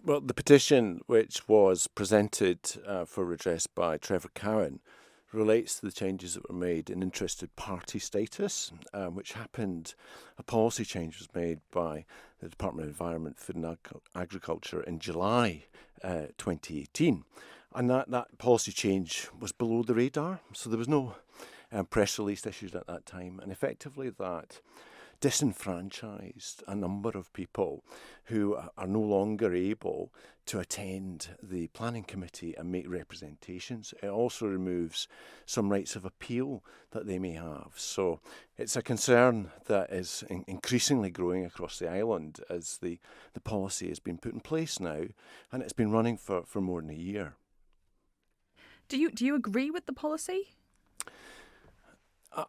Well, the petition, which was presented for redress by Trevor Cowan, relates to the changes that were made in interested party status, which happened, a policy change was made by the Department of Environment, Food and Agriculture in July 2018. And that policy change was below the radar, so there was no press release issued at that time. And effectively that disenfranchised a number of people who are no longer able to attend the planning committee and make representations. It also removes some rights of appeal that they may have. So it's a concern that is increasingly growing across the island as the policy has been put in place now, and it's been running for more than a year. Do you agree with the policy?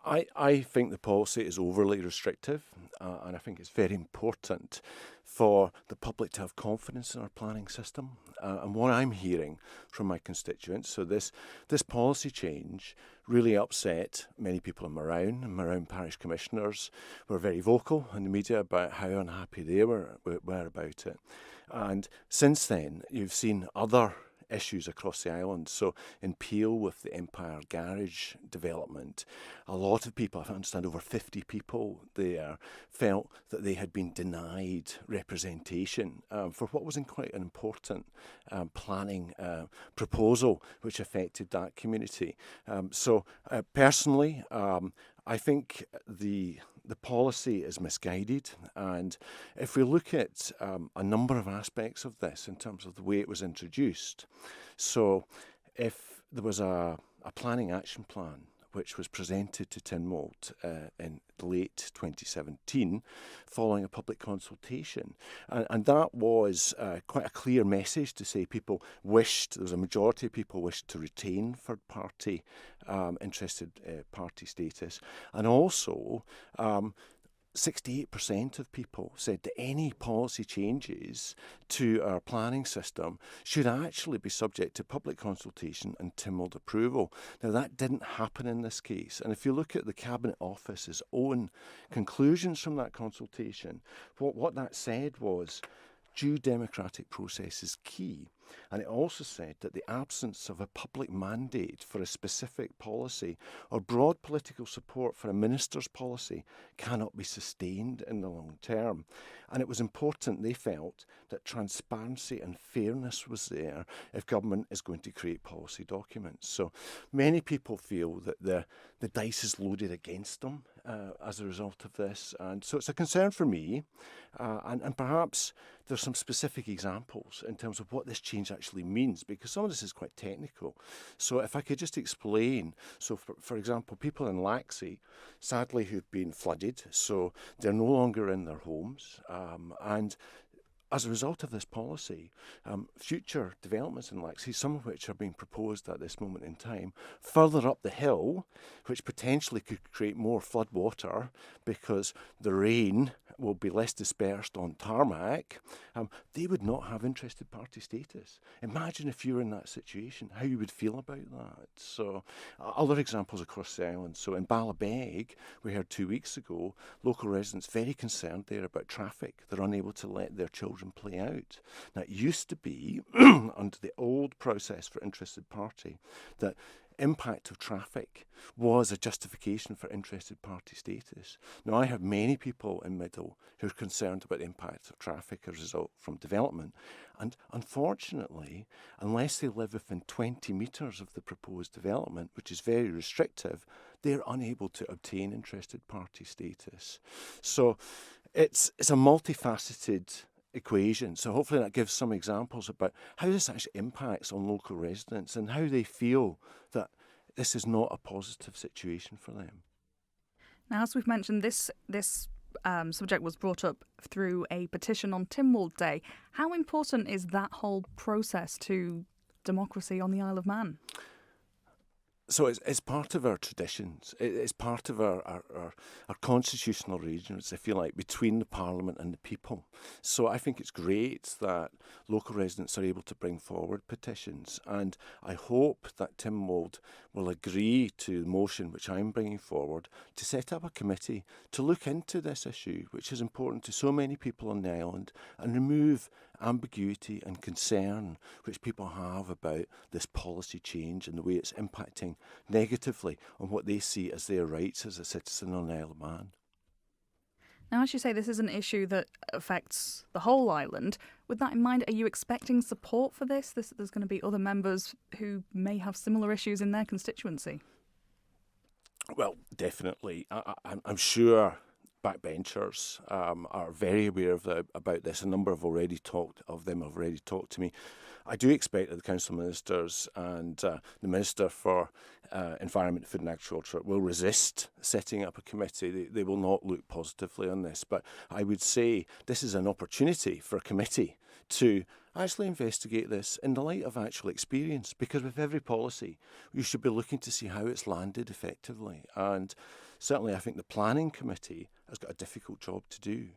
I think the policy is overly restrictive, and I think it's very important for the public to have confidence in our planning system. And what I'm hearing from my constituents, so this policy change really upset many people in Marown, and Marown parish commissioners were very vocal in the media about how unhappy they were about it. And since then, you've seen other issues across the island. So in Peel with the Empire Garage development, a lot of people, I understand over 50 people there, felt that they had been denied representation for what was quite an important planning proposal which affected that community. Personally, I think the policy is misguided, and if we look at a number of aspects of this in terms of the way it was introduced, so if there was a planning action plan which was presented to Tynwald in late 2017 following a public consultation. And that was quite a clear message to say there was a majority of people wished to retain third-party interested party status. And also, 68% of people said that any policy changes to our planning system should actually be subject to public consultation and Tynwald approval. Now, that didn't happen in this case. And if you look at the Cabinet Office's own conclusions from that consultation, what that said was due democratic process is key. And it also said that the absence of a public mandate for a specific policy or broad political support for a minister's policy cannot be sustained in the long term. And it was important, they felt, that transparency and fairness was there if government is going to create policy documents. So many people feel that the dice is loaded against them as a result of this. And so it's a concern for me. And perhaps there's some specific examples in terms of what this change actually means, because some of this is quite technical. So if I could just explain, so for example, people in Laxey, sadly, who've been flooded, so they're no longer in their homes, and as a result of this policy, future developments in Laxey, some of which are being proposed at this moment in time, further up the hill, which potentially could create more flood water because the rain will be less dispersed on tarmac, they would not have interested party status. Imagine if you were in that situation, how you would feel about that. So other examples across the island. So in Ballabeg, we heard 2 weeks ago, local residents very concerned there about traffic. They're unable to let their children play out. Now, it used to be, under the old process for interested party, that impact of traffic was a justification for interested party status. Now, I have many people in Middle who are concerned about the impact of traffic as a result from development. And unfortunately, unless they live within 20 metres of the proposed development, which is very restrictive, they're unable to obtain interested party status. So it's a multifaceted equation. So hopefully that gives some examples about how this actually impacts on local residents and how they feel that this is not a positive situation for them. Now, as we've mentioned, this subject was brought up through a petition on Tynwald Day. How important is that whole process to democracy on the Isle of Man? So it's part of our traditions. It's part of our constitutional arrangements, if you like, between the Parliament and the people. So I think it's great that local residents are able to bring forward petitions. And I hope that Tynwald will agree to the motion which I'm bringing forward to set up a committee to look into this issue, which is important to so many people on the island, and remove ambiguity and concern which people have about this policy change and the way it's impacting negatively on what they see as their rights as a citizen on the Isle of Man. Now, as you say, this is an issue that affects the whole island. With that in mind, are you expecting support for this? There's going to be other members who may have similar issues in their constituency. Well, definitely. I'm sure backbenchers are very aware about this. A number have already talked to me. I do expect that the council ministers and the Minister for Environment, Food and Agriculture will resist setting up a committee. They will not look positively on this. But I would say this is an opportunity for a committee to actually investigate this in the light of actual experience, because with every policy you should be looking to see how it's landed effectively. And certainly I think the planning committee has got a difficult job to do.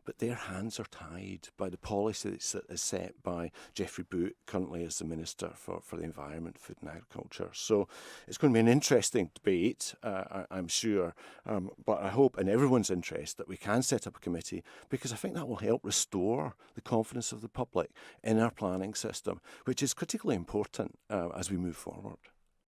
But their hands are tied by the policy that is set by Geoffrey Boot, currently as the Minister for the Environment, Food and Agriculture. So it's going to be an interesting debate, I'm sure, but I hope in everyone's interest that we can set up a committee, because I think that will help restore the confidence of the public in our planning system, which is critically important as we move forward.